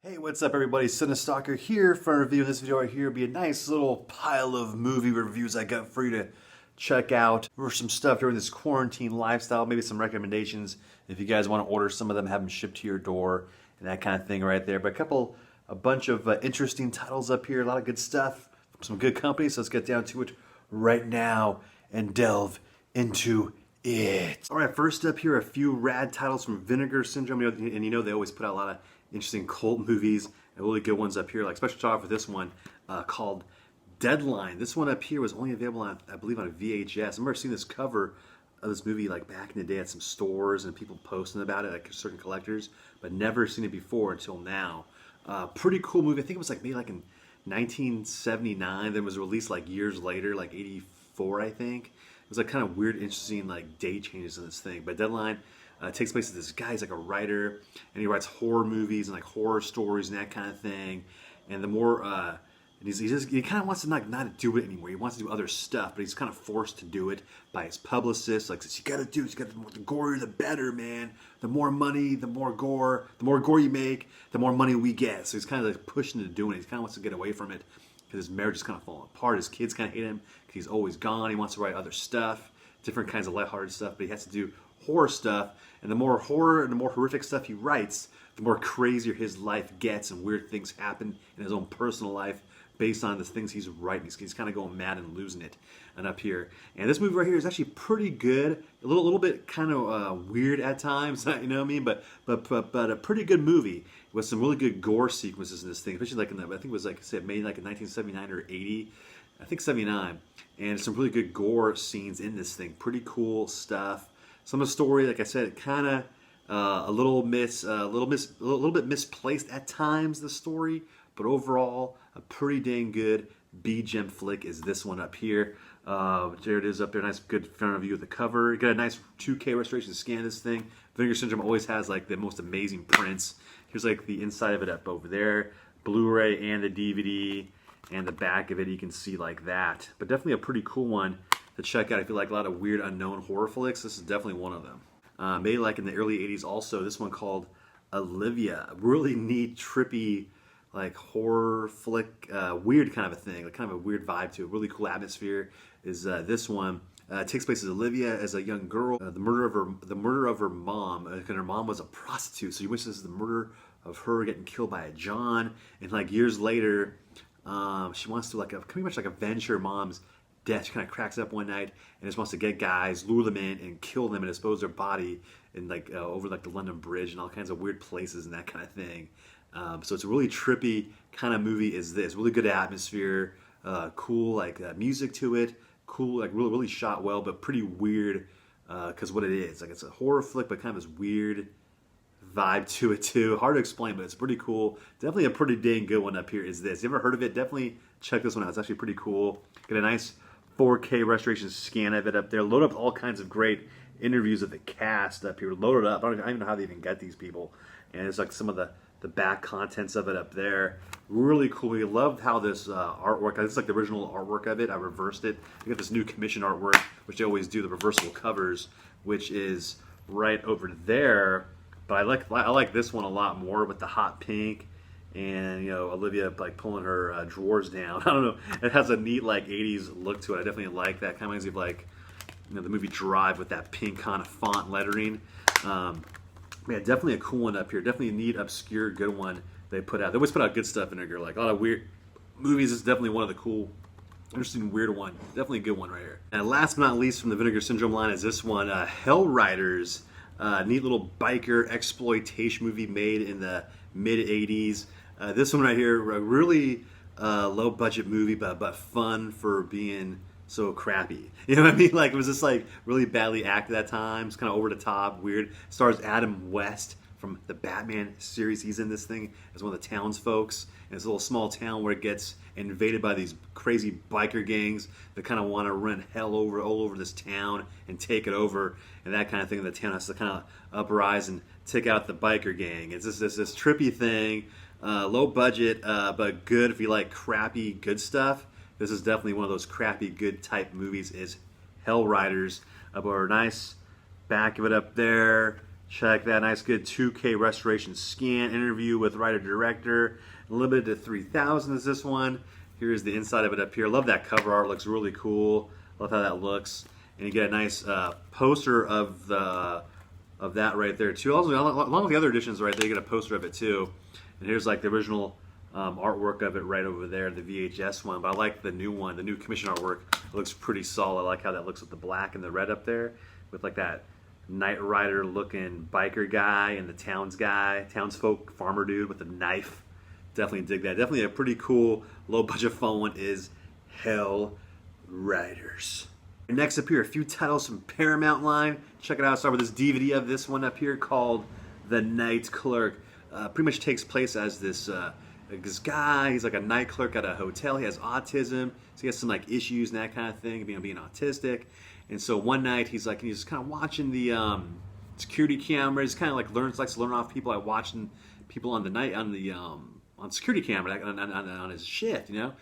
Hey, what's up everybody? Cinestalker here for a review. This video right here will be a nice little pile of movie reviews I got for you to check out for some stuff during this quarantine lifestyle, maybe some recommendations if you guys want to order some of them, have them shipped to your door and that kind of thing right there. But a bunch of interesting titles up here, a lot of good stuff from some good companies. So let's get down to it right now and delve into it. All right, first up here, a few rad titles from Vinegar Syndrome, and you know they always put out a lot of interesting cult movies and really good ones up here. Like special talk for this one called Deadline. This one up here was only available on, I believe, on a VHS. I remember seeing this cover of this movie like back in the day at some stores and people posting about it, like certain collectors, but never seen it before until now. Pretty cool movie. I think it was like made like in 1979. Then it was released like years later, like 84, I think. It was like kind of weird, interesting like date changes in this thing. But Deadline takes place with this guy. He's like a writer, and he writes horror movies and like horror stories and that kind of thing. And the more he kind of wants to not do it anymore. He wants to do other stuff, but he's kind of forced to do it by his publicist. Like, you got to do it. You got the gorier, the better, man. The more money, the more gore. The more gore you make, the more money we get. So he's kind of like pushing to doing it. He kind of wants to get away from it because his marriage is kind of falling apart. His kids kind of hate him because he's always gone. He wants to write other stuff, different kinds of lighthearted stuff, but he has to do horror stuff. And the more horror and the more horrific stuff he writes, the more crazier his life gets and weird things happen in his own personal life based on the things he's writing. He's kind of going mad and losing it. And up here, and this movie right here is actually pretty good. A little bit kind of weird at times, you know what I mean? But a pretty good movie with some really good gore sequences in this thing, especially like I think it was like I said, made like in 1979 or 80, I think 79, and some really good gore scenes in this thing. Pretty cool stuff. Some of the story, like I said, kind of a little bit misplaced at times, the story, but overall a pretty dang good B-gem flick is this one up here. There it is up there, nice good front of view of the cover. You got a nice 2K restoration scan of this thing. Vinegar Syndrome always has like the most amazing prints. Here's like the inside of it up over there, Blu-ray and the DVD, and the back of it you can see like that. But definitely a pretty cool one to check out if you like a lot of weird unknown horror flicks. This is definitely one of them. Made like in the early 80s also. This one called Olivia. Really neat, trippy, like horror flick, weird kind of a thing, like kind of a weird vibe to it. Really cool atmosphere is this one. It takes place as Olivia as a young girl. The murder of her mom. And her mom was a prostitute, so she witnesses the murder of her getting killed by a John. And like years later, she wants to pretty much avenge her mom's death. She kind of cracks up one night and just wants to get guys, lure them in, and kill them and dispose their body in over the London Bridge and all kinds of weird places and that kind of thing. So it's a really trippy kind of movie. Is this really good atmosphere, cool music to it, cool really shot well, but pretty weird because what it is it's a horror flick, but kind of this weird vibe to it too. Hard to explain, but it's pretty cool. Definitely a pretty dang good one up here. Is this? You ever heard of it? Definitely check this one out. It's actually pretty cool. Get a nice 4K restoration scan of it up there. Load up all kinds of great interviews of the cast up here. Load it up. I don't even know how they even get these people. And it's like some of the back contents of it up there. Really cool. We loved how this artwork, this is like the original artwork of it. I reversed it. We got this new commission artwork, which they always do, the reversible covers, which is right over there. But I like this one a lot more with the hot pink and Olivia pulling her drawers down. I don't know. It has a neat 80s look to it. I definitely like that. Kind of reminds me of the movie Drive with that pink kind of font lettering. Yeah, definitely a cool one up here. Definitely a neat, obscure, good one they put out. They always put out good stuff in here, like a lot of weird movies. This is definitely one of the cool, interesting, weird one. Definitely a good one right here. And last but not least from the Vinegar Syndrome line is this one, Hell Riders. Neat little biker exploitation movie made in the mid-'80s. This one right here, really low-budget movie, but fun for being so crappy. You know what I mean? It was just really badly acted at times, kind of over the top, weird. Stars Adam West from the Batman series. He's in this thing as one of the townsfolks. And it's a little small town where it gets invaded by these crazy biker gangs that kind of want to run hell all over this town and take it over and that kind of thing. The town has to kind of uprise and take out the biker gang. It's just this trippy thing, low budget, but good if you like crappy good stuff. This is definitely one of those crappy good type movies. Is Hell Riders. But a nice back of it up there. Check that, nice good 2K restoration scan. Interview with writer-director. Limited to 3,000 is this one. Here's the inside of it up here. Love that cover art, looks really cool. Love how that looks. And you get a nice poster of that right there too. Also, along with the other editions right there, you get a poster of it too. And here's like the original artwork of it right over there, the VHS one. But I like the new one, the new commission artwork. It looks pretty solid. I like how that looks with the black and the red up there, with like that Knight Rider looking biker guy and the townsfolk farmer dude with a knife. Definitely dig that. Definitely a pretty cool low budget fun one is Hell Riders. Next up here, a few titles from Paramount line. Check it out. I'll start with this DVD of this one up here called The Night Clerk. Pretty much takes place as this guy. He's like a night clerk at a hotel. He has autism, so he has some like issues and that kind of thing, being autistic. And so one night he's kind of watching the security cameras. Kind of like likes to learn off people. Like watching people on the night on security camera on his shift. You know,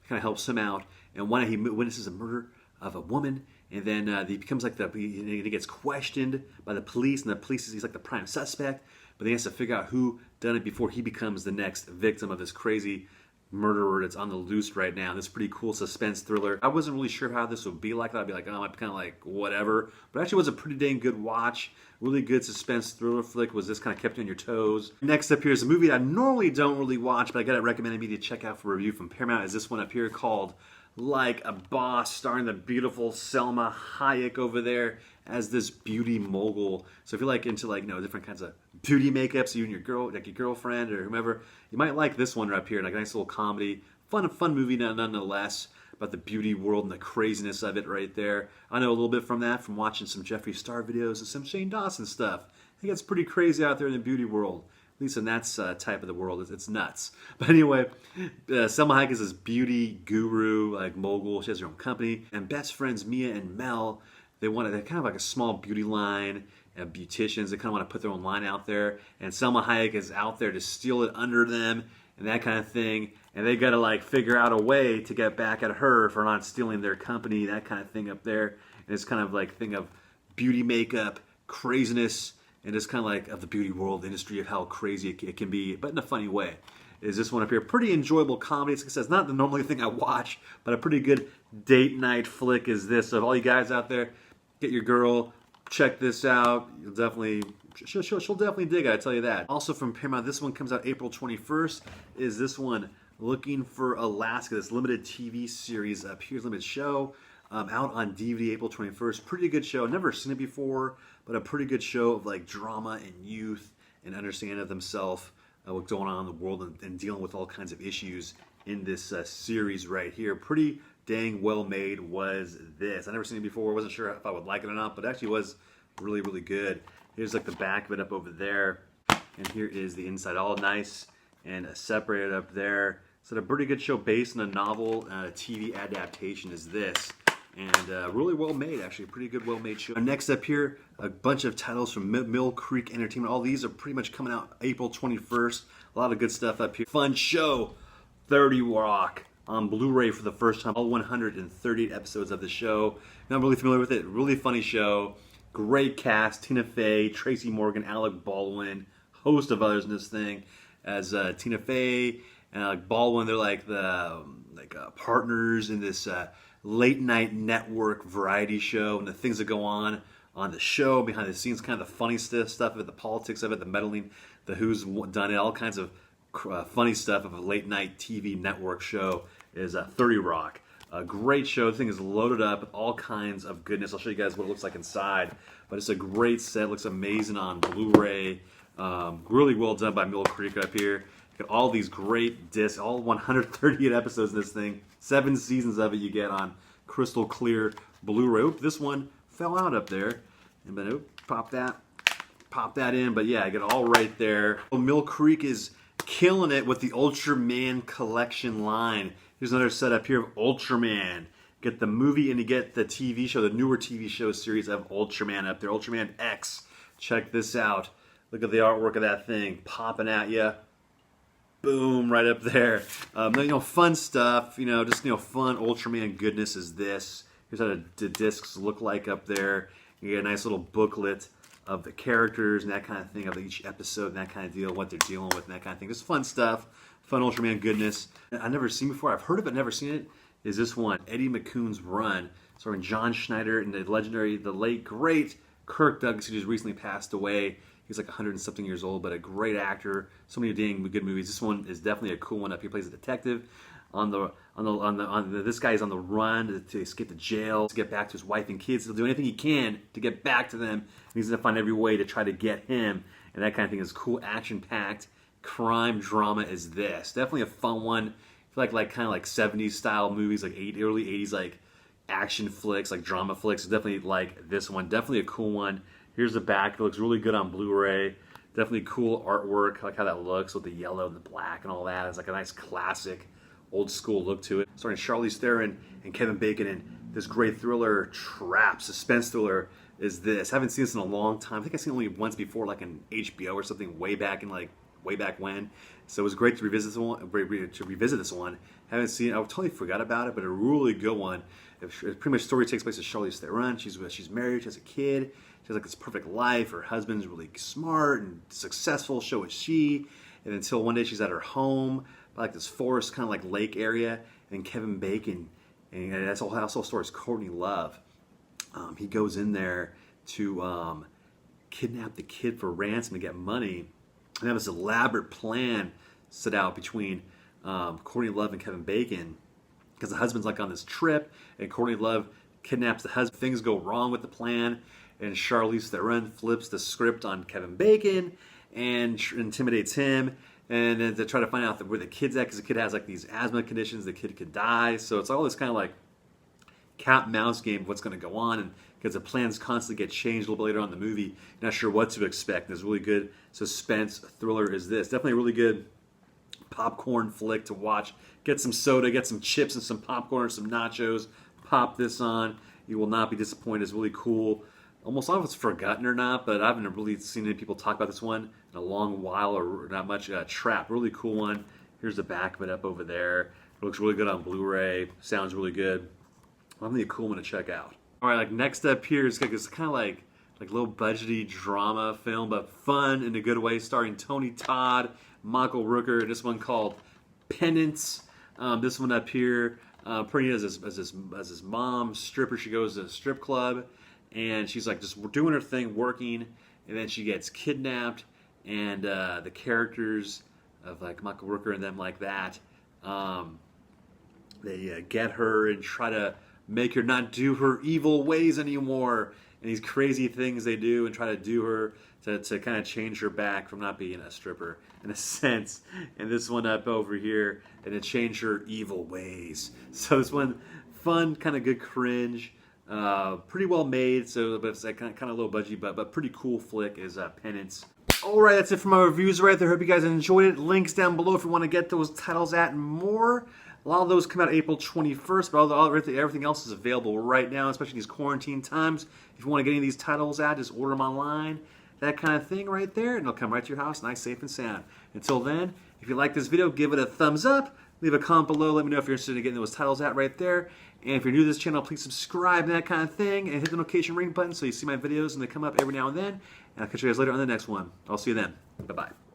kind of helps him out. And one night he witnesses a murder of a woman, and then he becomes like he gets questioned by the police, and the police he's like the prime suspect, but he has to figure out who done it before he becomes the next victim of this crazy murderer that's on the loose right now. This pretty cool suspense thriller. I wasn't really sure how this would be like. I'd be like, oh, I'm kind of like whatever, but actually was a pretty dang good watch. Really good suspense thriller flick. Was this kind of kept you on your toes. Next up here is a movie that I normally don't really watch, but I got it recommended me to check out for a review from Paramount. Is this one up here called Like a Boss, starring the beautiful Selma Hayek over there as this beauty mogul. So if you're like into different kinds of beauty makeups, you and your girlfriend or whomever, you might like this one right up here. Like a nice little comedy, fun movie nonetheless, about the beauty world and the craziness of it right there. I know a little bit from that, from watching some Jeffree Star videos and some Shane Dawson stuff. I think it's pretty crazy out there in the beauty world. At least in that type of the world, it's nuts. But anyway, Selma Hayek is this beauty guru, like mogul. She has her own company, and best friends Mia and Mel, they're kind of like a small beauty line, and beauticians. They kind of want to put their own line out there, and Selma Hayek is out there to steal it under them and that kind of thing. And they got to like figure out a way to get back at her for not stealing their company, that kind of thing up there. And it's kind of like thing of beauty makeup, craziness, and just kind of like of the beauty world, the industry of how crazy it can be, but in a funny way. Is this one up here? Pretty enjoyable comedy. Like I said, it's not the normally thing I watch, but a pretty good date night flick is this. So if all you guys out there, get your girl, check this out. She'll definitely dig it, I tell you that. Also from Paramount, this one comes out April 21st. Is this one, Looking for Alaska, this limited TV series up here, limited show. Out on DVD April 21st. Pretty good show. Never seen it before, but a pretty good show of like drama and youth and understanding of themselves, what's going on in the world, and dealing with all kinds of issues in this series right here. Pretty dang well made was this. I never seen it before. Wasn't sure if I would like it or not, but it actually was really, really good. Here's like the back of it up over there, and here is the inside, all nice and separated up there. So a pretty good show based on a novel TV adaptation is this. And really well made, actually. Pretty good, well made show. Next up here, a bunch of titles from Mill Creek Entertainment. All these are pretty much coming out April 21st. A lot of good stuff up here. Fun show, 30 Rock, on Blu-ray for the first time. All 138 episodes of the show. Not really familiar with it. Really funny show. Great cast. Tina Fey, Tracy Morgan, Alec Baldwin, host of others in this thing. As Tina Fey and Alec Baldwin, they're like the partners in this late night network variety show, and the things that go on the show, behind the scenes, kind of the funny stuff of it, the politics of it, the meddling, the who's done it, all kinds of funny stuff of a late night TV network show is 30 Rock. A great show. The thing is loaded up with all kinds of goodness. I'll show you guys what it looks like inside, but it's a great set. It looks amazing on Blu-ray. Really well done by Mill Creek up here. Got all these great discs, all 138 episodes in this thing. 7 seasons of it you get on crystal clear Blu-ray. Oop, this one fell out up there. And then pop that in. But yeah, I get it all right there. Mill Creek is killing it with the Ultraman Collection line. Here's another setup here of Ultraman. Get the movie and you get the TV show, the newer TV show series of Ultraman up there. Ultraman X. Check this out. Look at the artwork of that thing popping at you. Boom, right up there. Fun stuff. Just fun Ultraman goodness is this. Here's how the discs look like up there. You get a nice little booklet of the characters and that kind of thing, of each episode and that kind of deal, what they're dealing with and that kind of thing. Just fun stuff, fun Ultraman goodness. I've never seen before. I've heard of it, never seen it. Is this one, Eddie McCoon's Run, starring John Schneider and the legendary, the late, great Kirk Douglas, who just recently passed away. He's like 100 and something years old, but a great actor. So many dang good movies. This one is definitely a cool one. He plays a detective. This guy is on the run to escape the jail, to get back to his wife and kids. He'll do anything he can to get back to them. And he's gonna find every way to try to get him. And that kind of thing is cool, action-packed crime drama. Is this definitely a fun one? I feel like kind of like 70s style movies, like early 80s like action flicks, like drama flicks. Definitely like this one. Definitely a cool one. Here's the back. It looks really good on Blu-ray. Definitely cool artwork. I like how that looks with the yellow and the black and all that. It's like a nice classic, old school look to it. Starring Charlize Theron and Kevin Bacon, and this great thriller, trap, suspense thriller is this. I haven't seen this in a long time. I think I've seen it only once before, like in HBO or something way back when. So it was great to revisit this one. Haven't seen it. I totally forgot about it, but a really good one. Pretty much story takes place with Charlize Theron. She's married, she has a kid. She has like this perfect life. Her husband's really smart and successful, so is she. And until one day she's at her home, by like this forest kind of like lake area, and Kevin Bacon, and that's also stars Courtney Love. He goes in there to kidnap the kid for ransom to get money. And have this elaborate plan set out between Courtney Love and Kevin Bacon, because the husband's like on this trip, and Courtney Love kidnaps the husband. Things go wrong with the plan, and Charlize Theron flips the script on Kevin Bacon and intimidates him. And then to try to find out where the kid's at, because the kid has like these asthma conditions, the kid could die. So it's all this kind of like cat and mouse game of what's going to go on, and because the plans constantly get changed a little bit later on in the movie, you're not sure what to expect. There's really good suspense thriller is this. Definitely a really good popcorn flick to watch. Get some soda, get some chips and some popcorn, some nachos, pop this on. You will not be disappointed. It's really cool. Almost I don't know if it's forgotten or not, but I haven't really seen any people talk about this one in a long while, or not much. Trap, really cool one. Here's the back of it up over there. It looks really good on Blu-ray. Sounds really good. Definitely a cool one to check out. All right, like next up here is like this kind of like low budgety drama film, but fun in a good way, starring Tony Todd, Michael Rooker. This one called Penance. This one up here, pretty as his mom stripper. She goes to a strip club, and she's like just doing her thing, working, and then she gets kidnapped, and the characters of like Michael Rooker and them like that, they get her and try to make her not do her evil ways anymore, and these crazy things they do, and try to do her to kind of change her back from not being a stripper in a sense. And this one up over here, and to change her evil ways. So this one, fun, kind of good cringe, pretty well made. So, but it's like kind of low budget, but pretty cool flick is Penance. Alright, that's it for my reviews right there. Hope you guys enjoyed it. Links down below if you want to get those titles at and more. A lot of those come out April 21st, but everything else is available right now, especially in these quarantine times. If you want to get any of these titles out, just order them online. That kind of thing right there, and they'll come right to your house, nice, safe, and sound. Until then, if you like this video, give it a thumbs up. Leave a comment below. Let me know if you're interested in getting those titles out right there. And if you're new to this channel, please subscribe and that kind of thing. And hit the notification ring button so you see my videos and they come up every now and then. And I'll catch you guys later on the next one. I'll see you then. Bye-bye.